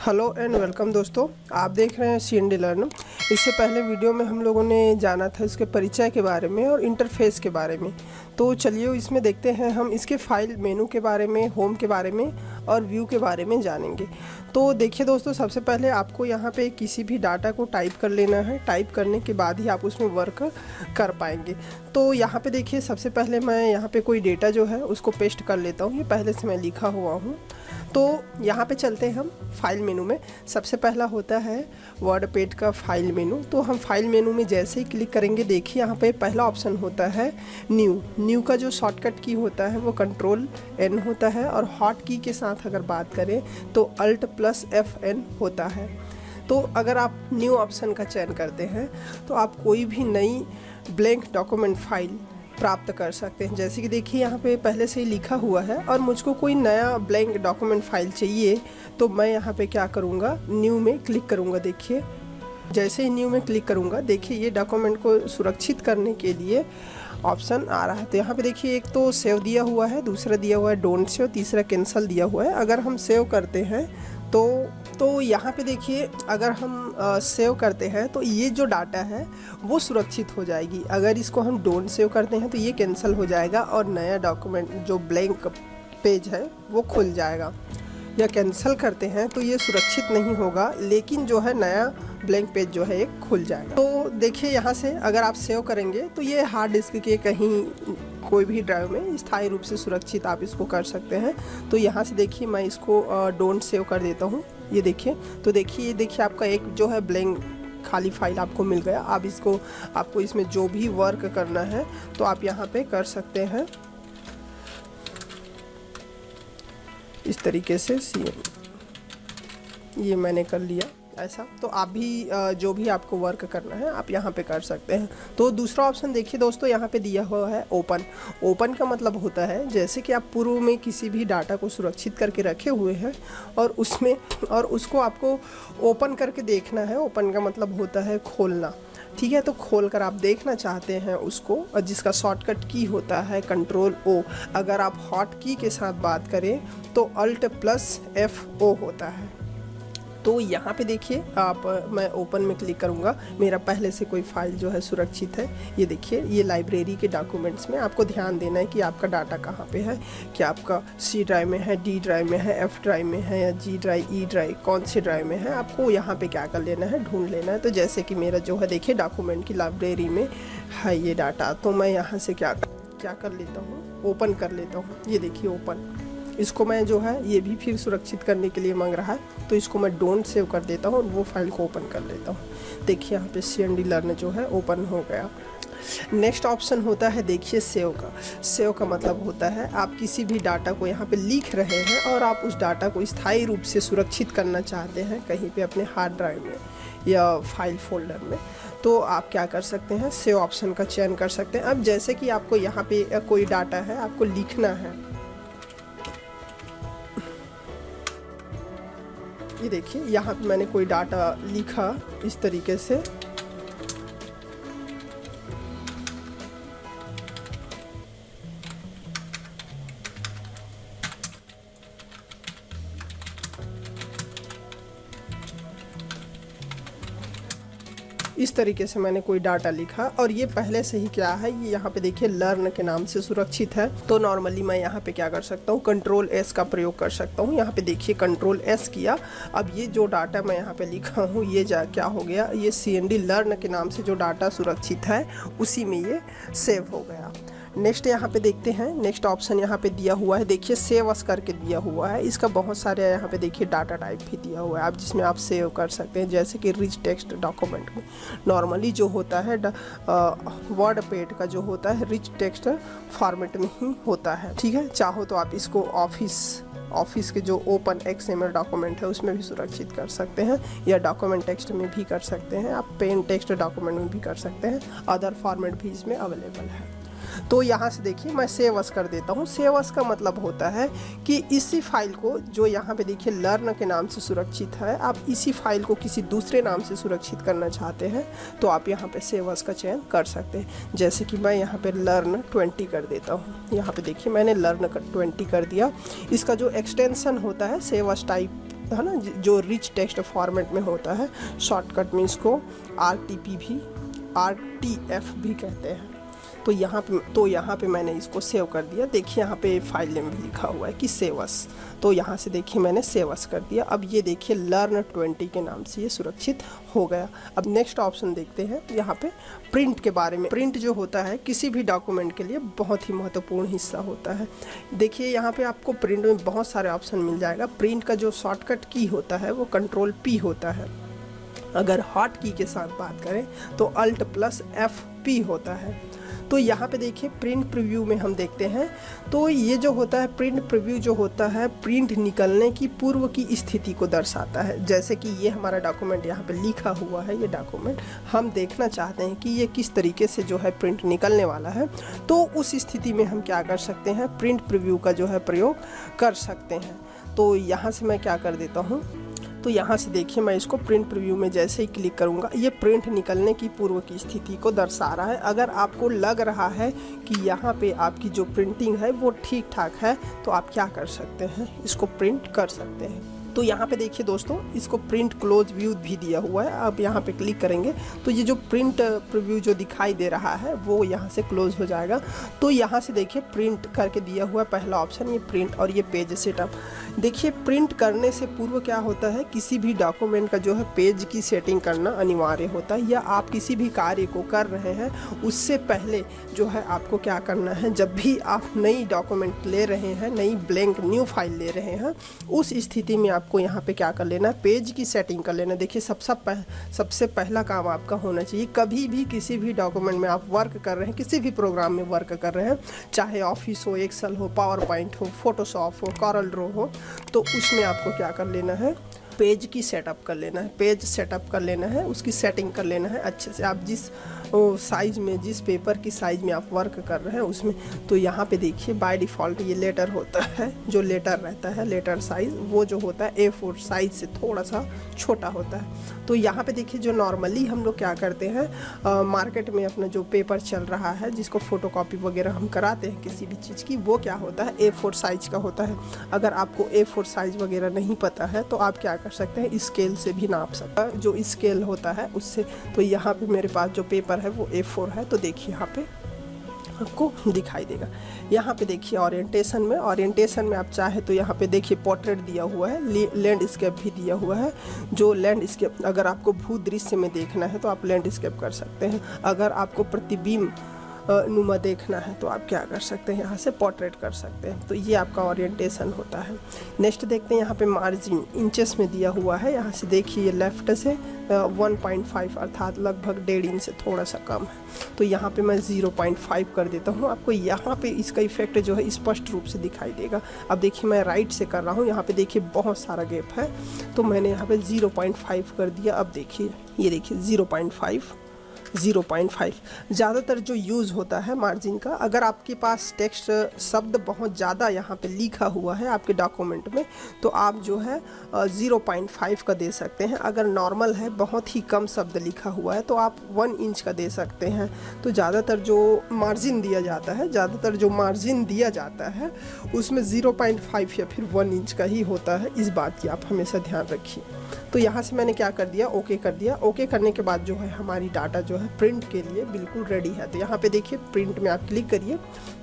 Hello and welcome दोस्तों, आप देख रहे हैं CND लर्न। इससे पहले वीडियो में हम लोगों ने जाना था इसके परिचय के बारे में और इंटरफेस के बारे में। तो चलिए इसमें देखते हैं, हम इसके फाइल मेनू के बारे में, होम के बारे में और व्यू के बारे में जानेंगे। तो देखिए दोस्तों, सबसे पहले आपको यहाँ पे किसी भी डाटा को टाइप कर लेना है। टाइप करने के बाद ही आप उसमें वर्क कर पाएंगे। तो यहाँ पे देखिए, सबसे पहले मैं यहाँ पे कोई डेटा जो है उसको पेस्ट कर लेता हूँ। ये पहले से मैं लिखा हुआ हूँ। तो यहाँ पे चलते हैं हम फाइल मेनू में। सबसे पहला होता है वर्डपैड का फाइल मेनू। तो हम फाइल मेनू में जैसे ही क्लिक करेंगे, देखिए यहाँ पे पहला ऑप्शन होता है न्यू का जो शॉर्टकट की होता है वो Ctrl+N होता है, और हॉट की के साथ अगर बात करें तो Alt+FN होता है। तो अगर आप न्यू ऑप्शन का चयन करते हैं तो आप कोई भी नई ब्लैंक डॉक्यूमेंट फाइल प्राप्त कर सकते हैं। जैसे कि देखिए यहाँ पे पहले से ही लिखा हुआ है, और मुझको कोई नया ब्लैंक डॉक्यूमेंट फाइल चाहिए तो मैं यहाँ पे क्या करूँगा, न्यू में क्लिक करूँगा। देखिए जैसे ही न्यू में क्लिक करूँगा, देखिए ये डॉक्यूमेंट को सुरक्षित करने के लिए ऑप्शन आ रहा है। तो यहाँ पे देखिए, एक तो सेव दिया हुआ है, दूसरा दिया हुआ है डोंट सेव, तीसरा कैंसिल दिया हुआ है। अगर हम सेव करते हैं तो यहाँ पे देखिए, अगर हम सेव करते हैं तो ये जो डाटा है वो सुरक्षित हो जाएगी। अगर इसको हम डोंट सेव करते हैं तो ये कैंसिल हो जाएगा और नया डॉक्यूमेंट जो ब्लैंक पेज है वो खुल जाएगा। या कैंसिल करते हैं तो ये सुरक्षित नहीं होगा, लेकिन जो है नया ब्लैंक पेज जो है एक खुल जाएगा। तो देखिए यहाँ से अगर आप सेव करेंगे तो ये हार्ड डिस्क के कहीं कोई भी ड्राइव में स्थायी रूप से सुरक्षित आप इसको कर सकते हैं। तो यहाँ से देखिए मैं इसको डोंट सेव कर देता हूँ। ये देखिए, तो देखिए, ये देखिए आपका एक जो है ब्लैंक खाली फाइल आपको मिल गया। अब इसको आपको इसमें जो भी वर्क करना है तो आप यहाँ पे कर सकते हैं इस तरीके से। ये मैंने कर लिया ऐसा। तो आप भी जो भी आपको वर्क करना है आप यहाँ पे कर सकते हैं। तो दूसरा ऑप्शन देखिए दोस्तों, यहाँ पे दिया हुआ है ओपन का मतलब होता है जैसे कि आप पूर्व में किसी भी डाटा को सुरक्षित करके रखे हुए हैं और उसको आपको ओपन करके देखना है। ओपन का मतलब होता है खोलना, ठीक है। तो खोल कर आप देखना चाहते हैं उसको, जिसका शॉर्टकट की होता है Ctrl+O। अगर आप हॉट की के साथ बात करें तो Alt+FO होता है। तो यहाँ पे देखिए मैं ओपन में क्लिक करूँगा, मेरा पहले से कोई फाइल जो है सुरक्षित है। ये देखिए, ये लाइब्रेरी के डॉक्यूमेंट्स में आपको ध्यान देना है कि आपका डाटा कहाँ पे है, कि आपका C ड्राइव में है, D ड्राइव में है, F ड्राइव में है, या G ड्राइव, E ड्राइव, कौन से ड्राइव में है, आपको यहाँ पे क्या कर लेना है, ढूंढ लेना है। तो जैसे कि मेरा जो है देखिए डॉक्यूमेंट की लाइब्रेरी में है ये डाटा, तो मैं यहाँ से क्या कर लेता हूँ, ओपन कर लेता हूँ। ये देखिए ओपन, इसको मैं जो है ये भी फिर सुरक्षित करने के लिए मांग रहा है, तो इसको मैं डोंट सेव कर देता हूँ और वो फाइल को ओपन कर लेता हूँ। देखिए यहाँ पे CND लर्न जो है ओपन हो गया। नेक्स्ट ऑप्शन होता है देखिए सेव का मतलब होता है आप किसी भी डाटा को यहाँ पे लिख रहे हैं और आप उस डाटा को स्थायी रूप से सुरक्षित करना चाहते हैं कहीं पे अपने हार्ड ड्राइव में या फाइल फोल्डर में। तो आप क्या कर सकते हैं, सेव ऑप्शन का चयन कर सकते हैं। अब जैसे कि आपको यहाँ पे कोई डाटा है, आपको लिखना है। ये देखिए यहाँ पे मैंने कोई डाटा लिखा इस तरीके से। इस तरीके से मैंने कोई डाटा लिखा और ये पहले से ही क्या है, ये यहाँ पे देखिए लर्न के नाम से सुरक्षित है। तो नॉर्मली मैं यहाँ पे क्या कर सकता हूँ, Ctrl+S का प्रयोग कर सकता हूँ। यहाँ पे देखिए Ctrl+S किया। अब ये जो डाटा मैं यहाँ पे लिखा हूँ ये क्या हो गया, ये CND लर्न के नाम से जो डाटा सुरक्षित है उसी में ये सेव हो गया। नेक्स्ट यहाँ पे देखते हैं, नेक्स्ट ऑप्शन यहाँ पे दिया हुआ है देखिए सेव अस करके दिया हुआ है। इसका बहुत सारे यहाँ पे देखिए डाटा टाइप भी दिया हुआ है आप जिसमें आप सेव कर सकते हैं, जैसे कि रिच टेक्स्ट डॉक्यूमेंट में नॉर्मली जो होता है वर्डपैड का जो होता है रिच टेक्स्ट फॉर्मेट में ही होता है, ठीक है। चाहो तो आप इसको ऑफिस के जो ओपन XML डॉक्यूमेंट है उसमें भी सुरक्षित कर सकते हैं, या डॉक्यूमेंट टेक्स्ट में भी कर सकते हैं, आप पेन टेक्स्ट डॉक्यूमेंट में भी कर सकते हैं। अदर फॉर्मेट भी इसमें अवेलेबल है। तो यहाँ से देखिए मैं सेव अस कर देता हूँ। सेव अस का मतलब होता है कि इसी फाइल को, जो यहाँ पे देखिए लर्न के नाम से सुरक्षित है, आप इसी फाइल को किसी दूसरे नाम से सुरक्षित करना चाहते हैं तो आप यहाँ पे सेव अस का चयन कर सकते हैं। जैसे कि मैं यहाँ पे लर्न 20 कर देता हूँ। यहाँ पे देखिए मैंने लर्न 20 कर दिया। इसका जो एक्सटेंशन होता है सेव अस टाइप है ना, जो रिच टेक्स्ट फॉर्मेट में होता है। शॉर्टकट में इसको RTF भी कहते हैं। तो यहाँ पे मैंने इसको सेव कर दिया। देखिए यहाँ पे फाइल नेम भी लिखा हुआ है कि सेवस, तो यहाँ से देखिए मैंने सेवस कर दिया। अब ये देखिए लर्न 20 के नाम से ये सुरक्षित हो गया। अब नेक्स्ट ऑप्शन देखते हैं यहाँ पे प्रिंट के बारे में। प्रिंट जो होता है किसी भी डॉक्यूमेंट के लिए बहुत ही महत्वपूर्ण हिस्सा होता है। देखिए यहाँ पे आपको प्रिंट में बहुत सारे ऑप्शन मिल जाएगा। प्रिंट का जो शॉर्टकट की होता है वो Ctrl+P होता है। अगर हॉट की के साथ बात करें तो Alt+F+P होता है। तो यहाँ पे देखिए प्रिंट प्रीव्यू में हम देखते हैं, तो ये जो होता है प्रिंट प्रीव्यू जो होता है प्रिंट निकलने की पूर्व की स्थिति को दर्शाता है। जैसे कि ये हमारा डॉक्यूमेंट यहाँ पे लिखा हुआ है, ये डॉक्यूमेंट हम देखना चाहते हैं कि ये किस तरीके से जो है प्रिंट निकलने वाला है, तो उस स्थिति में हम क्या कर सकते हैं, प्रिंट प्रीव्यू का जो है प्रयोग कर सकते हैं। तो यहाँ से मैं क्या कर देता हूँ, तो यहाँ से देखिए मैं इसको प्रिंट प्रीव्यू में जैसे ही क्लिक करूँगा ये प्रिंट निकलने की पूर्व की स्थिति को दर्शा रहा है। अगर आपको लग रहा है कि यहाँ पे आपकी जो प्रिंटिंग है वो ठीक ठाक है तो आप क्या कर सकते हैं, इसको प्रिंट कर सकते हैं। तो यहाँ पे देखिए दोस्तों इसको प्रिंट क्लोज व्यू भी दिया हुआ है। अब यहाँ पे क्लिक करेंगे तो ये जो प्रिंट प्रीव्यू जो दिखाई दे रहा है वो यहाँ से क्लोज हो जाएगा। तो यहाँ से देखिए प्रिंट करके दिया हुआ है पहला ऑप्शन, ये प्रिंट और ये पेज सेटअप। देखिए प्रिंट करने से पूर्व क्या होता है, किसी भी डॉक्यूमेंट का जो है पेज की सेटिंग करना अनिवार्य होता है, या आप किसी भी कार्य को कर रहे हैं उससे पहले जो है आपको क्या करना है, जब भी आप नई डॉक्यूमेंट ले रहे हैं, नई ब्लैंक न्यू फाइल ले रहे हैं, उस स्थिति में आपको यहाँ पे क्या कर लेना है, पेज की सेटिंग कर लेना। देखिए सबसे पहला काम आपका होना चाहिए, कभी भी किसी भी डॉक्यूमेंट में आप वर्क कर रहे हैं, किसी भी प्रोग्राम में वर्क कर रहे हैं, चाहे ऑफिस हो, एक्सेल हो, पावर पॉइंट हो, फोटोशॉप हो, कॉरल ड्रॉ हो, तो उसमें आपको क्या कर लेना है, पेज की सेटअप कर लेना है, पेज सेटअप कर लेना है, उसकी सेटिंग कर लेना है अच्छे से। आप जिस साइज़ में, जिस पेपर की साइज़ में आप वर्क कर रहे हैं उसमें, तो यहाँ पे देखिए बाय डिफ़ॉल्ट ये लेटर होता है, जो लेटर रहता है, लेटर साइज़ वो जो होता है A4 साइज़ से थोड़ा सा छोटा होता है। तो यहाँ पे देखिए जो नॉर्मली हम लोग क्या करते हैं, मार्केट में अपना जो पेपर चल रहा है जिसको फ़ोटोकॉपी वगैरह हम कराते हैं किसी भी चीज़ की, वो क्या होता है A4 साइज़ का होता है। अगर आपको A4 साइज़ वगैरह नहीं पता है तो आप क्या कर सकते हैं, स्केल से भी नाप सकते हैं, जो स्केल होता है उससे। तो यहाँ पे मेरे पास जो पेपर है वो A4 है, तो देखिए यहाँ पे आपको दिखाई देगा। यहाँ पे देखिए ओरिएंटेशन में आप चाहे तो यहाँ पे देखिए पोर्ट्रेट दिया हुआ है, लैंडस्केप भी दिया हुआ है। जो लैंडस्केप, अगर आपको भू दृश्य में देखना है तो आप लैंडस्केप कर सकते हैं। अगर आपको प्रतिबिंब नुमा देखना है तो आप क्या कर सकते हैं, यहाँ से पोर्ट्रेट कर सकते हैं। तो ये आपका ओरिएंटेशन होता है। नेक्स्ट देखते हैं यहाँ पे मार्जिन इंचेस में दिया हुआ है। यहाँ से देखिए लेफ्ट से 1.5 अर्थात लगभग 1.5 इंच से थोड़ा सा कम है। तो यहाँ पे मैं 0.5 कर देता हूँ। आपको यहाँ पे इसका इफेक्ट जो है स्पष्ट रूप से दिखाई देगा। अब देखिए मैं राइट से कर रहा हूँ, यहाँ पे देखिए बहुत सारा गैप है, तो मैंने यहाँ पे 0.5 कर दिया। अब देखिए ये देखिए 0.5 ज़्यादातर जो यूज़ होता है मार्जिन का, अगर आपके पास टेक्स्ट शब्द बहुत ज़्यादा यहाँ पे लिखा हुआ है आपके डॉक्यूमेंट में, तो आप जो है 0.5 का दे सकते हैं। अगर नॉर्मल है, बहुत ही कम शब्द लिखा हुआ है, तो आप 1 इंच का दे सकते हैं। तो ज़्यादातर जो मार्जिन दिया जाता है उसमें 0.5 या फिर 1 इंच का ही होता है। इस बात की आप हमेशा ध्यान रखिए। तो यहाँ से मैंने क्या कर दिया, ओके कर दिया। ओके करने के बाद जो है हमारी डाटा जो है प्रिंट के लिए बिल्कुल रेडी है। तो यहाँ पे देखिए प्रिंट में आप क्लिक करिए।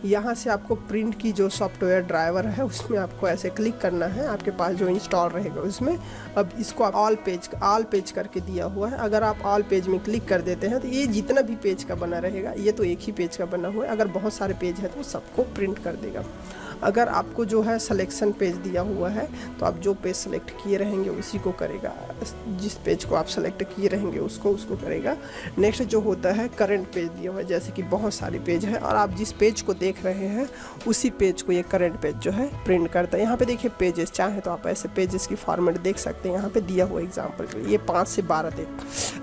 यहाँ से आपको प्रिंट की जो सॉफ्टवेयर ड्राइवर है उसमें आपको ऐसे क्लिक करना है, आपके पास जो इंस्टॉल रहेगा उसमें। अब इसको आप ऑल पेज करके दिया हुआ है। अगर आप ऑल पेज में क्लिक कर देते हैं तो ये जितना भी पेज का बना रहेगा, ये तो एक ही पेज का बना हुआ है। अगर बहुत सारे पेज है तो सबको प्रिंट कर देगा। अगर आपको जो है सिलेक्शन पेज दिया हुआ है तो आप जो पेज सेलेक्ट किए रहेंगे उसी को करेगा, जिस पेज को आप सेलेक्ट किए रहेंगे उसको करेगा। नेक्स्ट जो होता है करंट पेज दिया हुआ है, जैसे कि बहुत सारे पेज है और आप जिस पेज को देख रहे हैं उसी पेज को ये करंट पेज जो है प्रिंट करता है। यहाँ पे देखिए पेजेस, चाहे तो आप ऐसे पेजेस की फॉर्मेट देख सकते हैं। यहाँ पे दिया हुआ एग्जाम्पल के लिए ये 5 से 12 तक।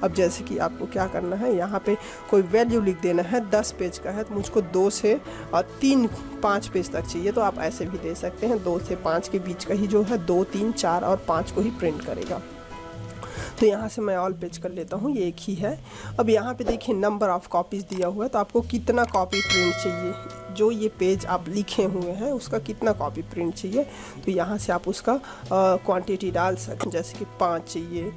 अब जैसे कि आपको क्या करना है, यहाँ पे कोई वैल्यू लिख देना है। 10 पेज का है तो मुझको 2 से 3-5 पेज तक चाहिए, तो आप ऐसे भी दे सकते हैं। 2 से 5 के बीच का ही जो है 2, 3, 4 और 5 को ही प्रिंट करेगा। तो यहाँ से मैं ऑल पेज कर लेता हूँ, ये एक ही है। अब यहाँ पे देखिए नंबर ऑफ़ कॉपीज़ दिया हुआ है, तो आपको कितना कॉपी प्रिंट चाहिए, जो ये पेज आप लिखे हुए हैं उसका कितना कॉपी प्रिंट चाहिए, तो यहाँ से आप उसका क्वांटिटी डाल सकते हैं। जैसे कि 5 चाहिए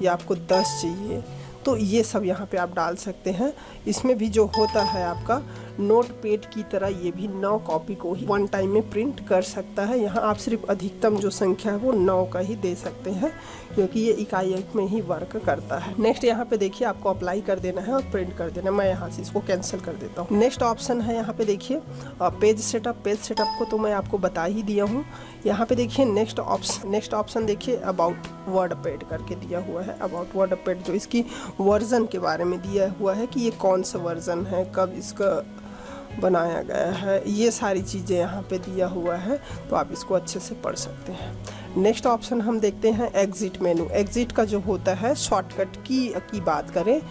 या आपको 10 चाहिए, तो ये सब यहाँ पे आप डाल सकते हैं। इसमें भी जो होता है आपका नोट पैड की तरह, ये भी 9 कॉपी को ही वन टाइम में प्रिंट कर सकता है। यहाँ आप सिर्फ अधिकतम जो संख्या है वो 9 का ही दे सकते हैं, क्योंकि ये इकाई अंक में ही वर्क करता है। नेक्स्ट यहाँ पे देखिए आपको अप्लाई कर देना है और प्रिंट कर देना है। मैं यहाँ से इसको कैंसिल कर देता हूँ। नेक्स्ट ऑप्शन है यहाँ पे देखिए पेज सेटअप। पेज सेटअप को तो मैं आपको बता ही दिया हूँ। यहाँ पे देखिए नेक्स्ट ऑप्शन देखिए अबाउट वर्डपैड करके दिया हुआ है। अबाउट वर्डपैड जो इसकी वर्जन के बारे में दिया हुआ है कि ये कौन सा वर्जन है, कब इसका बनाया गया है, ये सारी चीज़ें यहाँ पे दिया हुआ है, तो आप इसको अच्छे से पढ़ सकते हैं। नेक्स्ट ऑप्शन हम देखते हैं एग्जिट मेनू। एग्जिट का जो होता है शॉर्टकट की बात करें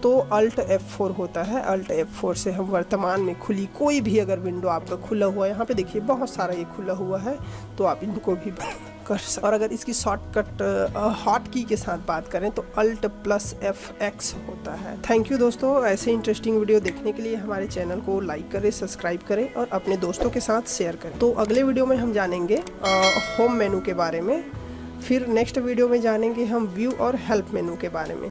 तो अल्ट F4 होता है। अल्ट F4 से हम वर्तमान में खुली कोई भी अगर विंडो आपका खुला हुआ है, यहाँ पे देखिए बहुत सारा ये खुला हुआ है, तो आप इनको भी कर सकते। और अगर इसकी शॉर्टकट हॉट की के साथ बात करें तो अल्ट प्लस FX होता है। थैंक यू दोस्तों, ऐसे इंटरेस्टिंग वीडियो देखने के लिए हमारे चैनल को लाइक करें, सब्सक्राइब करें और अपने दोस्तों के साथ शेयर करें। तो अगले वीडियो में हम जानेंगे होम मेनू के बारे में, फिर नेक्स्ट वीडियो में जानेंगे हम व्यू और हेल्प मेनू के बारे में।